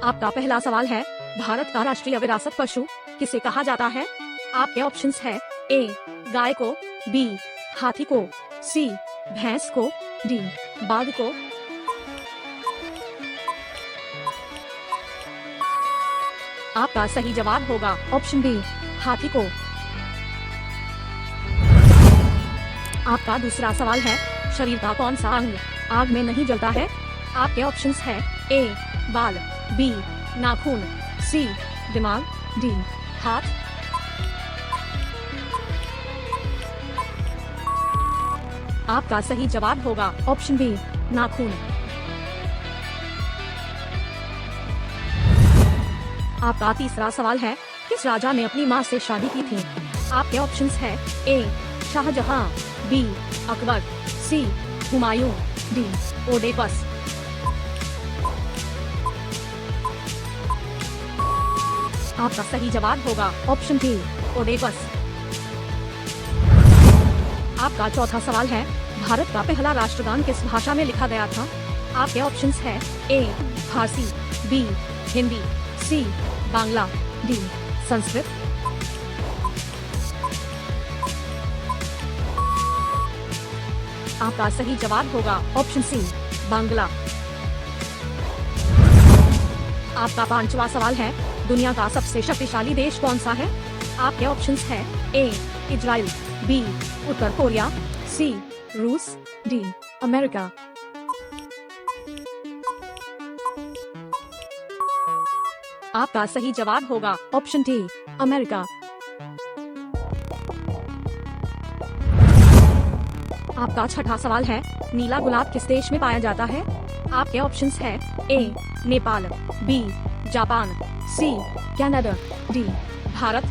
आपका पहला सवाल है, भारत का राष्ट्रीय विरासत पशु किसे कहा जाता है? आपके ऑप्शंस है ए गाय को, बी हाथी को, सी भैंस को, डी बाघ को। आपका सही जवाब होगा ऑप्शन बी हाथी को। आपका दूसरा सवाल है, शरीर का कौन सा अंग आग में नहीं जलता है? आपके ऑप्शंस है ए बाल, बी नाखून, सी दिमाग, डी हाथ। आपका सही जवाब होगा ऑप्शन बी नाखून। आपका तीसरा सवाल है, किस राजा ने अपनी मां से शादी की थी? आपके ऑप्शंस है ए शाहजहां, बी अकबर, सी हुमायूं, डी ओडेपस। आपका सही जवाब होगा ऑप्शन बी ओडेपस। आपका चौथा सवाल है, भारत का पहला राष्ट्रगान किस भाषा में लिखा गया था? आपके ऑप्शंस है ए फारसी, बी हिंदी, सी बांग्ला, डी संस्कृत। आपका सही जवाब होगा ऑप्शन सी बांग्ला। आपका पांचवा सवाल है, दुनिया का सबसे शक्तिशाली देश कौन सा है? आपके ऑप्शंस है ए इजराइल, बी उत्तर कोरिया, सी रूस, डी अमेरिका। आपका सही जवाब होगा ऑप्शन डी अमेरिका। आपका छठा सवाल है, नीला गुलाब किस देश में पाया जाता है? आपके ऑप्शंस है A Nepal, B Japan, C Canada, D Bharat.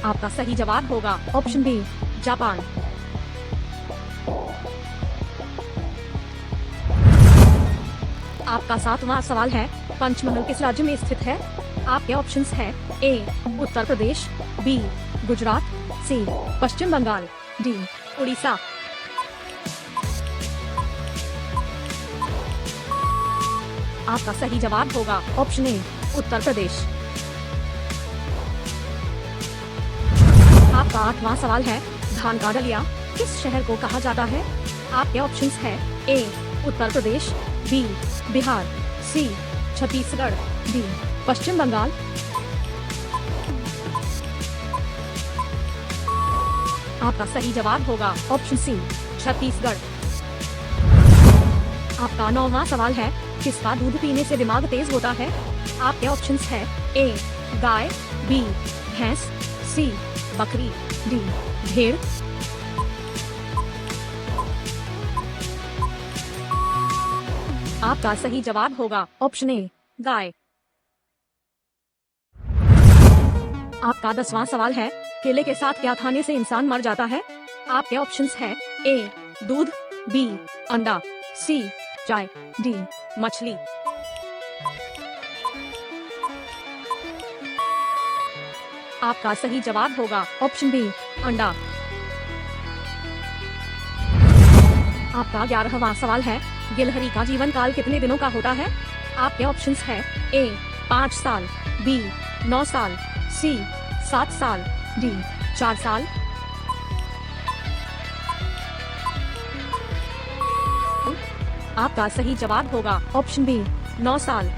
आपका सही जवाब होगा ऑप्शन बी जापान। आपका सातवां सवाल है, पंचमहल किस राज्य में स्थित है? आपके ऑप्शंस है ए उत्तर प्रदेश, बी गुजरात, सी पश्चिम बंगाल, डी उड़ीसा। आपका सही जवाब होगा ऑप्शन ए उत्तर प्रदेश। आपका आठवां सवाल है, धान का डलिया किस शहर को कहा जाता है? आपके ऑप्शंस है ए उत्तर प्रदेश, बी बिहार, सी छत्तीसगढ़, डी पश्चिम बंगाल। आपका सही जवाब होगा ऑप्शन सी छत्तीसगढ़। आपका नौवां सवाल है, किसका दूध पीने से दिमाग तेज होता है? आपके ऑप्शंस है ए गाय, बी भैंस, सी बकरी, डी भेड़। आपका सही जवाब होगा ऑप्शन ए गाय। आपका 10वां सवाल है, केले के साथ क्या खाने से इंसान मर जाता है? आपके ऑप्शंस है ए दूध, बी अंडा, सी चाय, डी मछली। आपका सही जवाब होगा ऑप्शन बी अंडा। आपका 11वां सवाल है, गिलहरी का जीवन काल कितने दिनों का होता है? आपके ऑप्शंस है ए 5 साल, बी 9 साल, सी 7 साल, डी 4 साल। आपका सही जवाब होगा ऑप्शन बी 9 साल।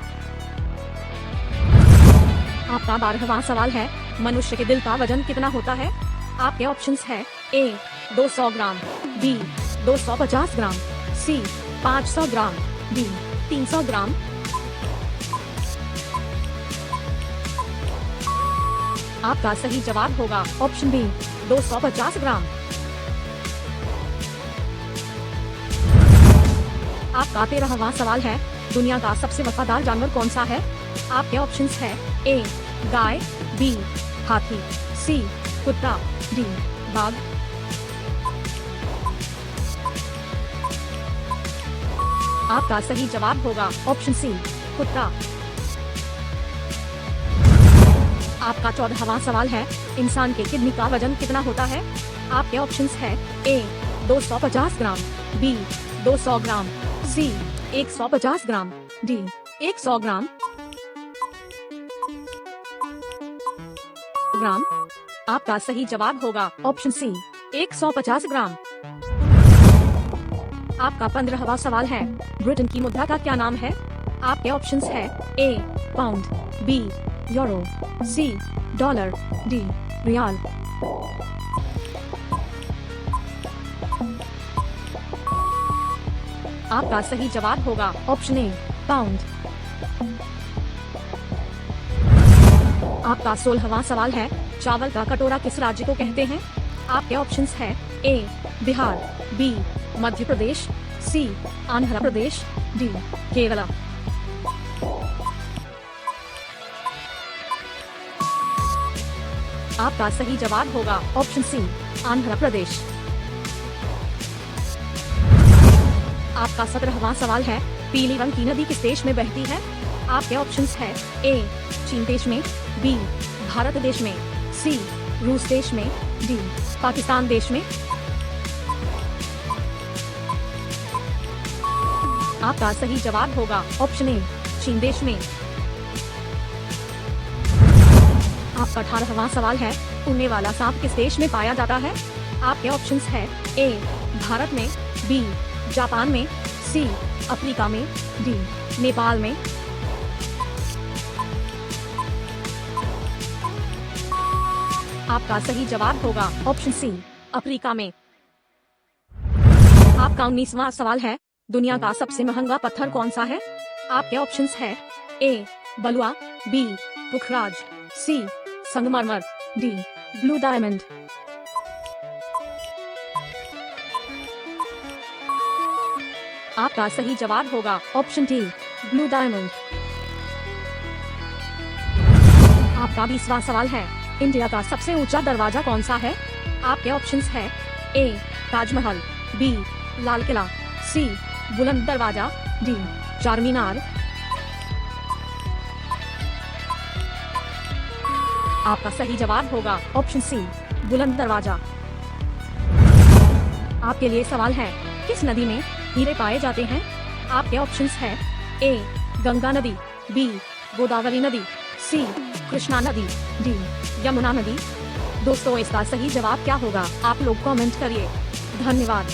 आपका 12वां सवाल है, मनुष्य के दिल का वजन कितना होता है? आपके ऑप्शंस है ए 200 ग्राम, बी 250 ग्राम, सी 500 ग्राम, डी 300 ग्राम। आपका सही जवाब होगा ऑप्शन बी 250 ग्राम। आपका 13वां सवाल है, दुनिया का सबसे वफादार जानवर कौन सा है? आपके ऑप्शंस है ए गाय, बी हाथी, सी कुत्ता, डी बाघ। आपका सही जवाब होगा ऑप्शन सी कुत्ता। आपका 14वां सवाल है, इंसान के किडनी का वजन कितना होता है? आपके ऑप्शंस है ए 250 ग्राम, बी 200 ग्राम, सी 150 ग्राम, डी 100 ग्राम। ग्राम। आपका सही जवाब होगा ऑप्शन सी 150 ग्राम। आपका 15वां सवाल है, ब्रिटेन की मुद्रा का क्या नाम है? आपके ऑप्शंस है ए पाउंड, बी यूरो, सी डॉलर, डी रियाल। आपका सही जवाब होगा ऑप्शन ए पाउंड। आपका 16वां सवाल है, चावल का कटोरा किस राज्य को कहते हैं? आपके ऑप्शंस है ए बिहार, बी मध्य प्रदेश, सी आंध्र प्रदेश, डी केरला। आपका सही जवाब होगा ऑप्शन सी आंध्र प्रदेश। आपका 17वां सवाल है, पीली रंग की नदी किस देश में बहती है? आपके ऑप्शंस है ए चीन देश में, बी भारत देश में, सी रूस देश में, डी पाकिस्तान देश में। आपका सही जवाब होगा ऑप्शन ए चीन देश में। आपका 18वां सवाल है, उड़ने वाला सांप किस देश में पाया जाता है? आपके ऑप्शंस है ए भारत में, बी जापान में, सी अफ्रीका में, डी नेपाल में। आपका सही जवाब होगा ऑप्शन सी अफ्रीका में। आपका 19वां सवाल है, दुनिया का सबसे महंगा पत्थर कौन सा है? आपके ऑप्शंस है ए बलुआ, बी पुखराज, सी संगमरमर, डी ब्लू डायमंड। आपका सही जवाब होगा ऑप्शन डी ब्लू डायमंड। आपका 20वां सवाल है, इंडिया का सबसे ऊंचा दरवाजा कौन सा है? आपके ऑप्शंस है ए ताजमहल, बी लाल किला, सी बुलंद दरवाजा, डी चार मीनार। आपका सही जवाब होगा ऑप्शन सी बुलंद दरवाजा। आपके लिए सवाल है, किस नदी में हीरे पाए जाते हैं? आपके ऑप्शंस है ए गंगा नदी, बी गोदावरी नदी, सी कृष्णा नदी, डी यमुना नदी। दोस्तों, इसका सही जवाब क्या होगा? आप लोग कमेंट करिए। धन्यवाद।